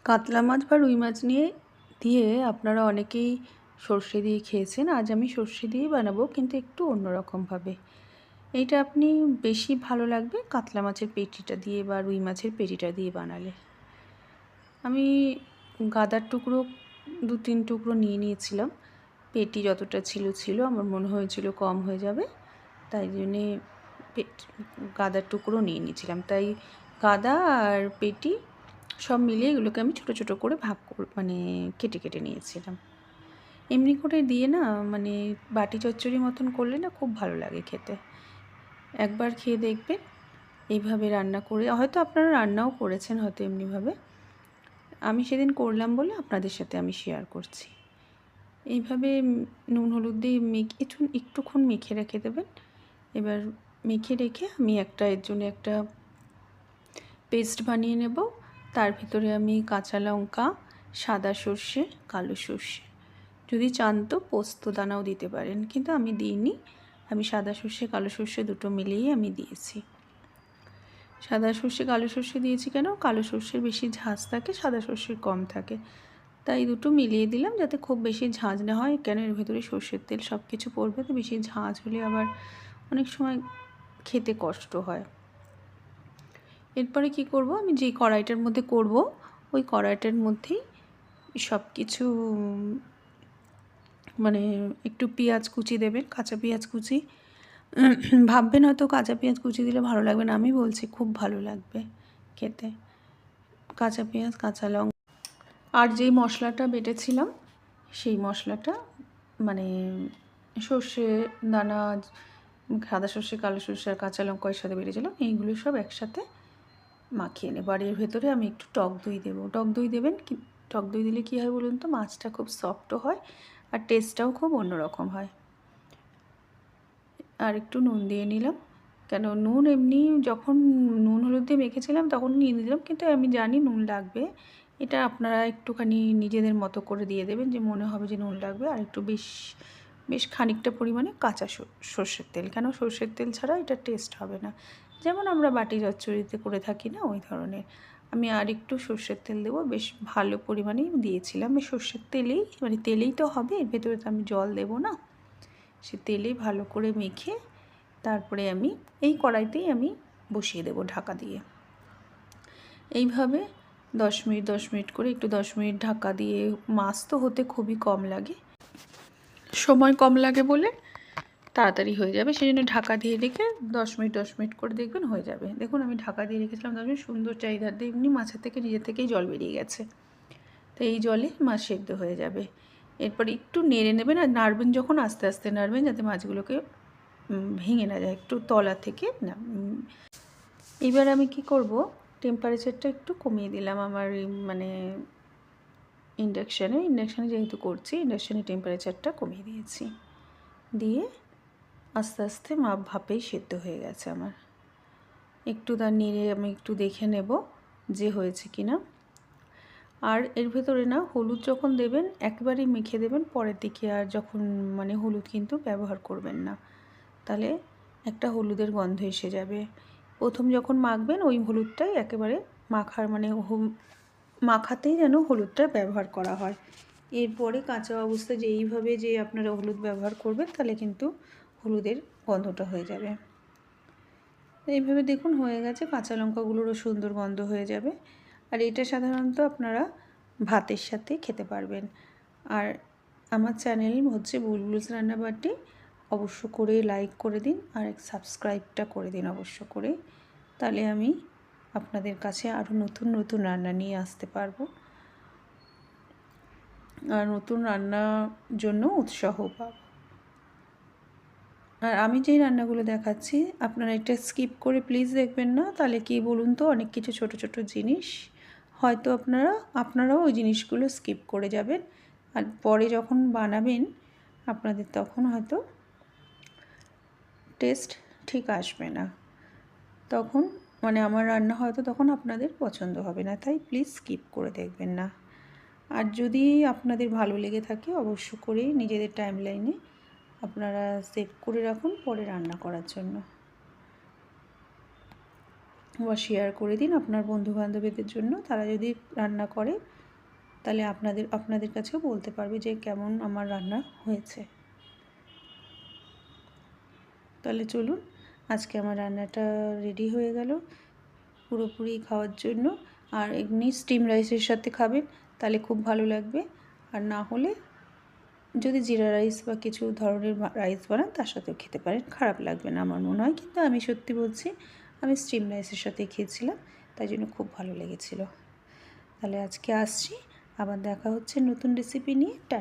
কাতলা মাছ বা রুই মাছ দিয়ে আপনারা অনেকেই সর্ষে দিয়ে খেয়েছেন। আজ আমি সর্ষে দিয়েই বানাবো, কিন্তু একটু অন্যরকমভাবে। এইটা আপনি বেশি ভালো লাগবে কাতলা মাছের পেটিটা দিয়ে বা রুই মাছের পেটিটা দিয়ে বানালে। আমি গাদার টুকরো 2-3 টুকরো নিয়ে নিয়েছিলাম। পেটি যতটা ছিল আমার মনে হয়েছিল কম হয়ে যাবে, তাই জন্যে গাদার টুকরো নিয়ে নিয়েছিলাম। তাই গাদা আর পেটি সব মিলিয়ে এগুলোকে আমি ছোটো ছোটো করে মানে কেটে কেটে নিয়েছিলাম। এমনি করে দিয়ে না, মানে বাটি চচ্চড়ি মতন করলে না খুব ভালো লাগে খেতে। একবার খেয়ে দেখবেন এইভাবে রান্না করে। হয়তো আপনারা রান্নাও করেছেন হয়তো এমনিভাবে। আমি সেদিন করলাম বলে আপনাদের সাথে আমি শেয়ার করছি। এইভাবে নুন হলুদ দিয়ে একটুক্ষণ মেখে রেখে দেবেন। এবার মেখে রেখে আমি এর জন্য একটা পেস্ট বানিয়ে নেব। তার ভিতরে আমি কাঁচা লঙ্কা, সাদা সর্ষে, কালো সর্ষে, যদি চান তো পোস্ত দানাও দিতে পারেন, কিন্তু আমি দিইনি। আমি সাদা সর্ষে কালো সর্ষে দুটো মিলিয়েই আমি দিয়েছি। সাদা সর্ষে কালো সর্ষে দিয়েছি কেন, কালো সর্ষের বেশি ঝাঁজ থাকে, সাদা সর্ষের কম থাকে, তাই দুটো মিলিয়ে দিলাম যাতে খুব বেশি ঝাঁজ না হয়। কেন এর ভেতরে সর্ষের তেল সব কিছু পড়বে, তো বেশি ঝাঁজ হলে আবার অনেক সময় খেতে কষ্ট হয়। এরপরে কি করব, আমি যেই কড়াইটার মধ্যে করব ওই কড়াইটার মধ্যেই সব কিছু মানে একটু পেঁয়াজ কুচি দেবেন, কাঁচা পেঁয়াজ কুচি। ভাববেন হয়তো কাঁচা পেঁয়াজ কুচি দিলে ভালো লাগবে না, আমি বলছি খুব ভালো লাগবে খেতে। কাঁচা পেঁয়াজ, কাঁচা লঙ্কা আর যেই মশলাটা বেটেছিলাম সেই মশলাটা, মানে সর্ষে দানা, সাদা সর্ষে, কালো সর্ষে আর কাঁচা লঙ্কা এর সাথে বেটেছিলাম, এইগুলো সব একসাথে মাখিয়ে নেব। আর এর ভেতরে আমি একটু টক দই দেবো। টক দই দেবেন কি, টক দই দিলে কী হয় বলুন তো, মাছটা খুব সফটও হয় আর টেস্টটাও খুব অন্যরকম হয়। আর একটু নুন দিয়ে নিলাম, কেন নুন এমনি যখন নুন হলুদ দিয়ে মেখেছিলাম তখন নিয়ে দিলাম, কিন্তু আমি জানি নুন লাগবে। এটা আপনারা একটুখানি নিজেদের মতো করে দিয়ে দেবেন, যে মনে হবে যে নুন লাগবে। আর একটু বেশ খানিকটা পরিমাণে কাঁচা সর্ষের তেল, কেন সর্ষের তেল ছাড়া এটা টেস্ট হবে না, যেমন আমরা বাটি চচ্চড়িতে করে থাকি না ওই ধরনের। আমি আর একটু সর্ষের তেল দেবো, বেশ ভালো পরিমাণেই দিয়েছিলাম। এই সর্ষের তেলেই, মানে তেলেই তো হবে, এর ভেতরে তো আমি জল দেবো না। সে তেলেই ভালো করে মেখে তারপরে আমি এই কড়াইতেই আমি বসিয়ে দেবো ঢাকা দিয়ে। এইভাবে 10 মিনিট করে, একটু 10 মিনিট ঢাকা দিয়ে, মাছ তো হতে খুবই কম লাগে, সময় কম লাগে বলে তাড়াতাড়ি হয়ে যাবে, সেই জন্য ঢাকা দিয়ে রেখে 10 মিনিট করে দেখবেন হয়ে যাবে। দেখুন আমি ঢাকা দিয়ে রেখেছিলাম 10 মিনিট, সুন্দর চাহিদার দিয়ে এমনি মাছের থেকে নিজে থেকেই জল বেরিয়ে গেছে। তো এই জলে মাছ সেদ্ধ হয়ে যাবে। এরপর একটু নেড়ে নেবেন, আর নাড়বেন যখন আস্তে আস্তে নাড়বেন, যাতে মাছগুলোকে ভেঙে না যায়, একটু তলা থেকে না। এবার আমি কি করব, টেম্পারেচারটা একটু কমিয়ে দিলাম আমার মানে ইন্ডাকশানে যেহেতু করছি, ইন্ডাকশানের টেম্পারেচারটা কমিয়ে দিয়েছি। দিয়ে আস্তে আস্তে ভাপেই সেদ্ধ হয়ে গেছে আমার। একটু তার নেড়ে আমি একটু দেখে নেব যে হয়েছে কি না। আর এর ভেতরে না হলুদ যখন দেবেন একবারেই মেখে দেবেন, পরের দিকে আর যখন মানে হলুদ কিন্তু ব্যবহার করবেন না, তাহলে একটা হলুদের গন্ধ এসে যাবে। প্রথম যখন মাখবেন ওই হলুদটাই একেবারে মাখার, মানে মাখাতেই যেন হলুদটা ব্যবহার করা হয়। এরপরে কাঁচা অবস্থায় যেইভাবে যে আপনারা হলুদ ব্যবহার করবেন, তাহলে কিন্তু হলুদের গন্ধটা হয়ে যাবে। এইভাবে দেখুন হয়ে গেছে, কাঁচা লঙ্কাগুলোরও সুন্দর গন্ধ হয়ে যাবে। আর এটা সাধারণত আপনারা ভাতের সাথে খেতে পারবেন। আর আমার চ্যানেল হচ্ছে বুলবুলস রান্নাবাটি, অবশ্য করে লাইক করে দিন আর সাবস্ক্রাইবটা করে দিন অবশ্য করে, তাহলে আমি আপনাদের কাছে আরও নতুন নতুন রান্না নিয়ে আসতে পারবো, আর নতুন রান্নার জন্য উৎসাহ পাবো। আর আমি যেই রান্নাগুলো দেখাচ্ছি আপনারা এটা স্কিপ করে প্লিজ দেখবেন না, তাহলে কি বলুন তো, অনেক কিছু ছোট ছোট জিনিস হয়তো আপনারাও ওই জিনিসগুলো স্কিপ করে যাবেন, আর পরে যখন বানাবেন আপনাদের তখন হয়তো টেস্ট ঠিক আসবে না, তখন মানে আমার রান্না হয়তো তখন আপনাদের পছন্দ হবে না, তাই প্লিজ স্কিপ করে দেখবেন না। আর যদি আপনাদের ভালো লেগে থাকে অবশ্য করেই নিজেদের টাইমলাইনে আপনারা সেভ করে রাখুন পরে রান্না করার জন্য। বা শেয়ার করে দিন আপনার বন্ধুবান্ধবীদের জন্য। তারা যদি রান্না করে তাহলে আপনাদের কাছেও বলতে পারবে যে কেমন আমার রান্না হয়েছে। তাহলে চলুন, আজকে আমার রান্নাটা রেডি হয়ে গেল পুরোপুরি খাওয়ার জন্য। আর এমনি স্টিম রাইসের সাথে খাবেন তাহলে খুব ভালো লাগবে, আর না হলে যদি জিরা রাইস বা কিছু ধরনের রাইস বানান তার সাথেও খেতে পারেন, খারাপ লাগবে না আমার মনে হয়। কিন্তু আমি সত্যি বলছি, আমি স্টিম রাইসের সাথেই খেয়েছিলাম, তাই জন্য খুব ভালো লেগেছিলো। তাহলে আজকে আসছি, আবার দেখা হচ্ছে নতুন রেসিপি নিয়ে। টাটা।